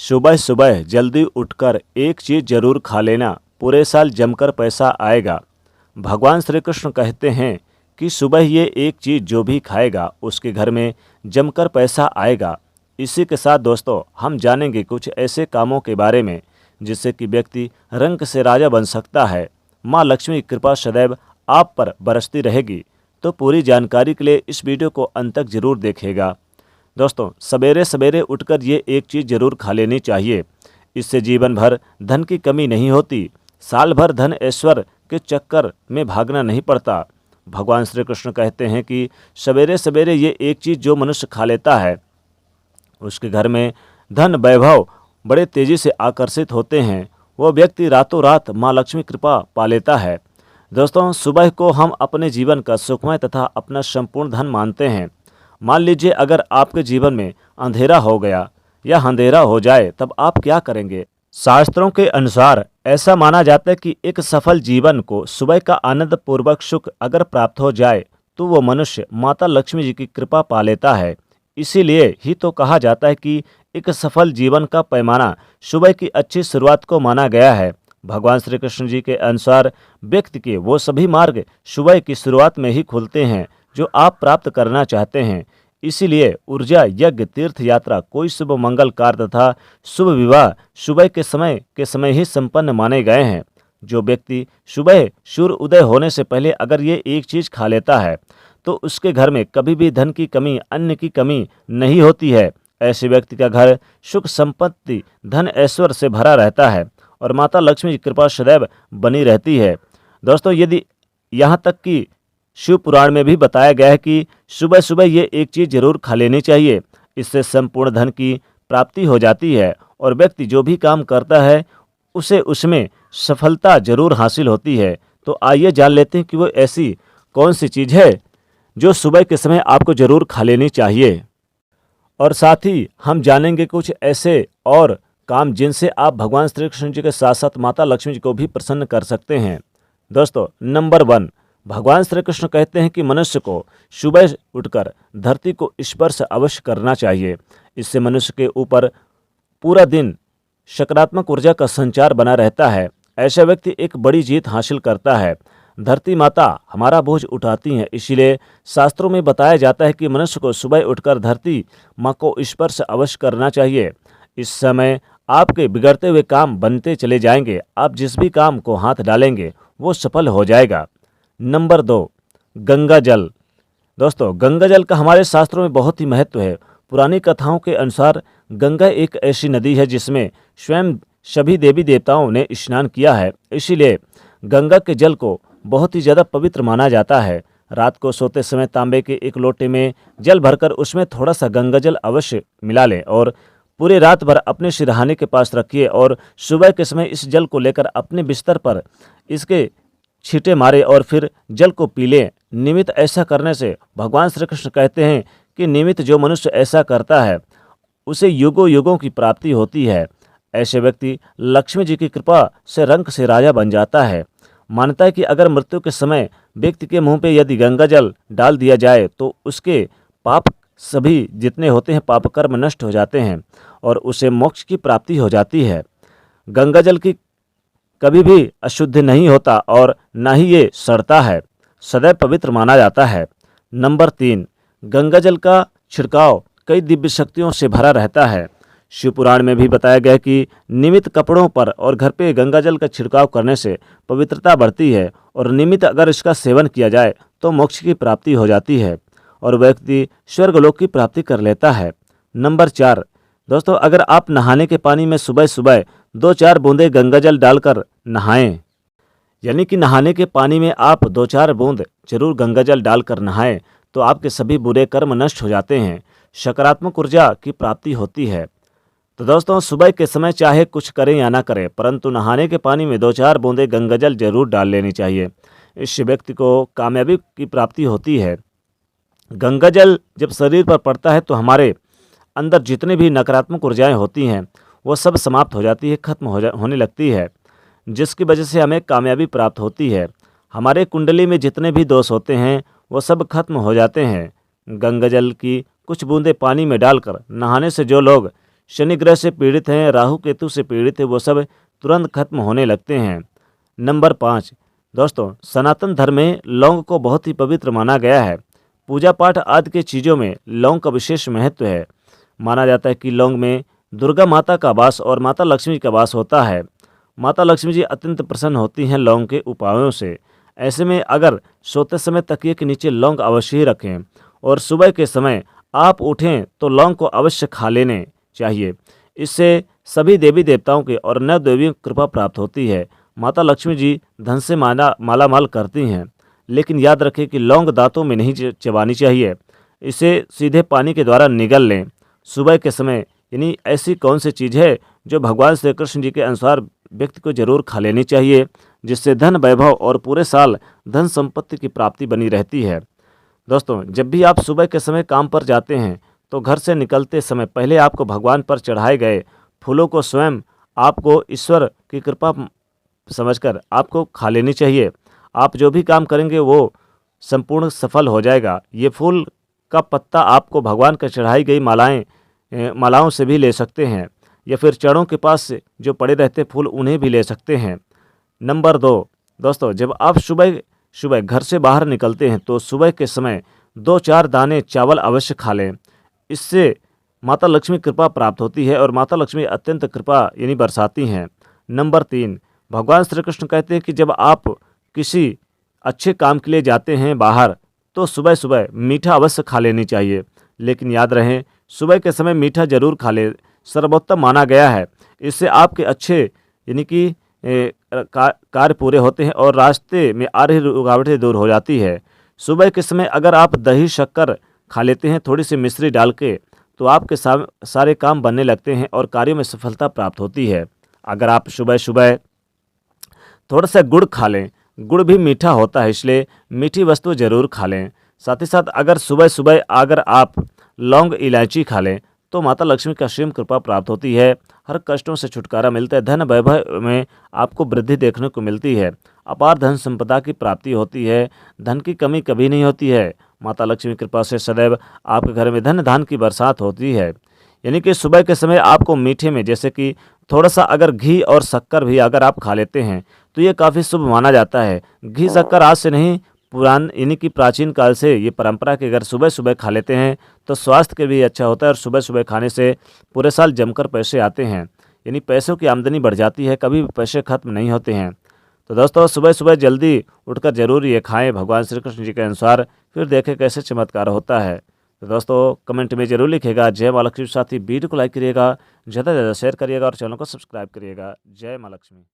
सुबह सुबह जल्दी उठकर एक चीज़ जरूर खा लेना, पूरे साल जमकर पैसा आएगा। भगवान श्री कृष्ण कहते हैं कि सुबह ये एक चीज़ जो भी खाएगा उसके घर में जमकर पैसा आएगा। इसी के साथ दोस्तों हम जानेंगे कुछ ऐसे कामों के बारे में जिससे कि व्यक्ति रंक से राजा बन सकता है। माँ लक्ष्मी की कृपा सदैव आप पर बरसती रहेगी। तो पूरी जानकारी के लिए इस वीडियो को अंत तक जरूर देखिएगा। दोस्तों सवेरे सवेरे उठकर ये एक चीज़ जरूर खा लेनी चाहिए। इससे जीवन भर धन की कमी नहीं होती। साल भर धन ऐश्वर्य के चक्कर में भागना नहीं पड़ता। भगवान श्री कृष्ण कहते हैं कि सवेरे सवेरे ये एक चीज़ जो मनुष्य खा लेता है उसके घर में धन वैभव बड़े तेजी से आकर्षित होते हैं। वो व्यक्ति रातों रात माँ लक्ष्मी कृपा पा लेता है। दोस्तों सुबह को हम अपने जीवन का सुखमय तथा अपना संपूर्ण धन मानते हैं। मान लीजिए अगर आपके जीवन में अंधेरा हो गया या अंधेरा हो जाए तब आप क्या करेंगे। शास्त्रों के अनुसार ऐसा माना जाता है कि एक सफल जीवन को सुबह का आनंद पूर्वक सुख अगर प्राप्त हो जाए तो वो मनुष्य माता लक्ष्मी जी की कृपा पा लेता है। इसीलिए ही तो कहा जाता है कि एक सफल जीवन का पैमाना सुबह की अच्छी शुरुआत को माना गया है। भगवान श्री कृष्ण जी के अनुसार व्यक्ति के वो सभी मार्ग सुबह की शुरुआत में ही खुलते हैं जो आप प्राप्त करना चाहते हैं। इसीलिए ऊर्जा यज्ञ तीर्थ यात्रा कोई शुभ मंगल कार्य तथा शुभ विवाह सुबह के समय ही संपन्न माने गए हैं। जो व्यक्ति सुबह सूर्य उदय होने से पहले अगर ये एक चीज़ खा लेता है तो उसके घर में कभी भी धन की कमी अन्न की कमी नहीं होती है। ऐसे व्यक्ति का घर सुख संपत्ति धन ऐश्वर्य से भरा रहता है और माता लक्ष्मी की कृपा सदैव बनी रहती है। दोस्तों यदि यहाँ तक कि शिव पुराण में भी बताया गया है कि सुबह सुबह ये एक चीज़ जरूर खा लेनी चाहिए। इससे संपूर्ण धन की प्राप्ति हो जाती है और व्यक्ति जो भी काम करता है उसे उसमें सफलता जरूर हासिल होती है। तो आइए जान लेते हैं कि वो ऐसी कौन सी चीज़ है जो सुबह के समय आपको जरूर खा लेनी चाहिए। और साथ ही हम जानेंगे कुछ ऐसे और काम जिनसे आप भगवान श्री कृष्ण जी के साथ साथ माता लक्ष्मी जी को भी प्रसन्न कर सकते हैं। दोस्तों नंबर 1, भगवान श्री कृष्ण कहते हैं कि मनुष्य को सुबह उठकर धरती को स्पर्श अवश्य करना चाहिए। इससे मनुष्य के ऊपर पूरा दिन सकारात्मक ऊर्जा का संचार बना रहता है। ऐसा व्यक्ति एक बड़ी जीत हासिल करता है। धरती माता हमारा बोझ उठाती हैं, इसीलिए शास्त्रों में बताया जाता है कि मनुष्य को सुबह उठकर धरती माँ को स्पर्श अवश्य करना चाहिए। इस समय आपके बिगड़ते हुए काम बनते चले जाएंगे। आप जिस भी काम को हाथ डालेंगे वो सफल हो जाएगा। नंबर 2, गंगा जल। दोस्तों गंगा जल का हमारे शास्त्रों में बहुत ही महत्व है। पुरानी कथाओं के अनुसार गंगा एक ऐसी नदी है जिसमें स्वयं सभी देवी देवताओं ने स्नान किया है। इसीलिए गंगा के जल को बहुत ही ज़्यादा पवित्र माना जाता है। रात को सोते समय तांबे के एक लोटे में जल भरकर उसमें थोड़ा सा गंगा जल अवश्य मिला लें और पूरे रात भर अपने सिरहाने के पास रखिए और सुबह के समय इस जल को लेकर अपने बिस्तर पर इसके छींटे मारे और फिर जल को पी लें। नियमित ऐसा करने से भगवान श्री कृष्ण कहते हैं कि नियमित जो मनुष्य ऐसा करता है उसे युगों युगों की प्राप्ति होती है। ऐसे व्यक्ति लक्ष्मी जी की कृपा से रंक से राजा बन जाता है। मान्यता है कि अगर मृत्यु के समय व्यक्ति के मुंह पे यदि गंगा जल डाल दिया जाए तो उसके पाप सभी जितने होते हैं पाप कर्म नष्ट हो जाते हैं और उसे मोक्ष की प्राप्ति हो जाती है। गंगा जल की कभी भी अशुद्ध नहीं होता और ना ही ये सड़ता है, सदैव पवित्र माना जाता है। नंबर 3, गंगा जल का छिड़काव कई दिव्य शक्तियों से भरा रहता है। शिव पुराण में भी बताया गया कि नियमित कपड़ों पर और घर पे गंगा जल का छिड़काव करने से पवित्रता बढ़ती है और नियमित अगर इसका सेवन किया जाए तो मोक्ष की प्राप्ति हो जाती है और व्यक्ति स्वर्गलोक की प्राप्ति कर लेता है। नंबर 4, दोस्तों अगर आप नहाने के पानी में सुबह सुबह 2-4 बूंदे गंगा जल डालकर नहाएं, यानी कि नहाने के पानी में आप 2-4 बूंद जरूर गंगा जल डालकर नहाएं तो आपके सभी बुरे कर्म नष्ट हो जाते हैं, सकारात्मक ऊर्जा की प्राप्ति होती है। तो दोस्तों सुबह के समय चाहे कुछ करें या ना करें परंतु नहाने के पानी में 2-4 बूंदे गंगा जल जरूर डाल लेनी चाहिए। इससे व्यक्ति को कामयाबी की प्राप्ति होती है। गंगा जल जब शरीर पर पड़ता है तो हमारे अंदर जितने भी नकारात्मक ऊर्जाएं होती हैं वो सब समाप्त हो जाती है, खत्म होने लगती है, जिसकी वजह से हमें कामयाबी प्राप्त होती है। हमारे कुंडली में जितने भी दोष होते हैं वो सब खत्म हो जाते हैं। गंगा जल की कुछ बूंदें पानी में डालकर नहाने से जो लोग शनि ग्रह से पीड़ित हैं, राहु केतु से पीड़ित है, वो सब तुरंत खत्म होने लगते हैं। नंबर 5 दोस्तों, सनातन धर्म में लौंग को बहुत ही पवित्र माना गया है। पूजा पाठ आदि की चीज़ों में लौंग का विशेष महत्व है। माना जाता है कि लौंग में दुर्गा माता का वास और माता लक्ष्मी का वास होता है। माता लक्ष्मी जी अत्यंत प्रसन्न होती हैं लौंग के उपायों से। ऐसे में अगर सोते समय तकिए के नीचे लौंग अवश्य ही रखें और सुबह के समय आप उठें तो लौंग को अवश्य खा लेने चाहिए। इससे सभी देवी देवताओं के और नव देवियों की कृपा प्राप्त होती है। माता लक्ष्मी जी धन से मालामाल करती हैं। लेकिन याद रखें कि लौंग दांतों में नहीं चबानी चाहिए, इसे सीधे पानी के द्वारा निगल लें। सुबह के समय यानी ऐसी कौन सी चीज़ है जो भगवान श्री कृष्ण जी के अनुसार व्यक्ति को जरूर खा लेनी चाहिए, जिससे धन वैभव और पूरे साल धन संपत्ति की प्राप्ति बनी रहती है। दोस्तों, जब भी आप सुबह के समय काम पर जाते हैं तो घर से निकलते समय पहले आपको भगवान पर चढ़ाए गए फूलों को स्वयं आपको ईश्वर की कृपा समझकर आपको खा लेनी चाहिए। आप जो भी काम करेंगे वो संपूर्ण सफल हो जाएगा। ये फूल का पत्ता आपको भगवान को चढ़ाई गई मालाओं से भी ले सकते हैं, या फिर चरणों के पास से जो पड़े रहते फूल उन्हें भी ले सकते हैं। नंबर 2 दोस्तों, जब आप सुबह सुबह घर से बाहर निकलते हैं तो सुबह के समय 2-4 दाने चावल अवश्य खा लें। इससे माता लक्ष्मी कृपा प्राप्त होती है और माता लक्ष्मी अत्यंत कृपा यानी बरसाती हैं। नंबर 3 भगवान श्री कृष्ण कहते हैं कि जब आप किसी अच्छे काम के लिए जाते हैं बाहर तो सुबह सुबह मीठा अवश्य खा लेनी चाहिए। लेकिन याद रहे सुबह के समय मीठा जरूर खा ले, सर्वोत्तम माना गया है। इससे आपके अच्छे यानी कि कार्य पूरे होते हैं और रास्ते में आ रही रुकावटें दूर हो जाती है। सुबह के समय अगर आप दही शक्कर खा लेते हैं थोड़ी सी मिश्री डाल के, तो आपके सारे काम बनने लगते हैं और कार्यों में सफलता प्राप्त होती है। अगर आप सुबह सुबह थोड़ा सा गुड़ खा लें, गुड़ भी मीठा होता है, इसलिए मीठी वस्तु जरूर खा लें। साथ ही साथ अगर सुबह सुबह अगर आप लौंग इलायची खा लें तो माता लक्ष्मी का असीम कृपा प्राप्त होती है। हर कष्टों से छुटकारा मिलता है, धन वैभव में आपको वृद्धि देखने को मिलती है, अपार धन संपदा की प्राप्ति होती है, धन की कमी कभी नहीं होती है। माता लक्ष्मी की कृपा से सदैव आपके घर में धन धान की बरसात होती है। यानी कि सुबह के समय आपको मीठे में जैसे कि थोड़ा सा अगर घी और शक्कर भी अगर आप खा लेते हैं तो ये काफ़ी शुभ माना जाता है। घी शक्कर आज से नहीं, पुरान यानी कि प्राचीन काल से ये परंपरा के अगर सुबह सुबह खा लेते हैं तो स्वास्थ्य के भी अच्छा होता है और सुबह सुबह खाने से पूरे साल जमकर पैसे आते हैं, यानी पैसों की आमदनी बढ़ जाती है, कभी भी पैसे खत्म नहीं होते हैं। तो दोस्तों, सुबह सुबह जल्दी उठकर जरूर ये खाएं भगवान श्री कृष्ण जी के अनुसार, फिर देखें कैसे चमत्कार होता है। तो दोस्तों, कमेंट में जरूर लिखिएगा जय माँ लक्ष्मी। साथ ही वीडियो को लाइक करिएगा, ज़्यादा से ज़्यादा शेयर करिएगा और चैनल को सब्सक्राइब करिएगा। जय माँ लक्ष्मी।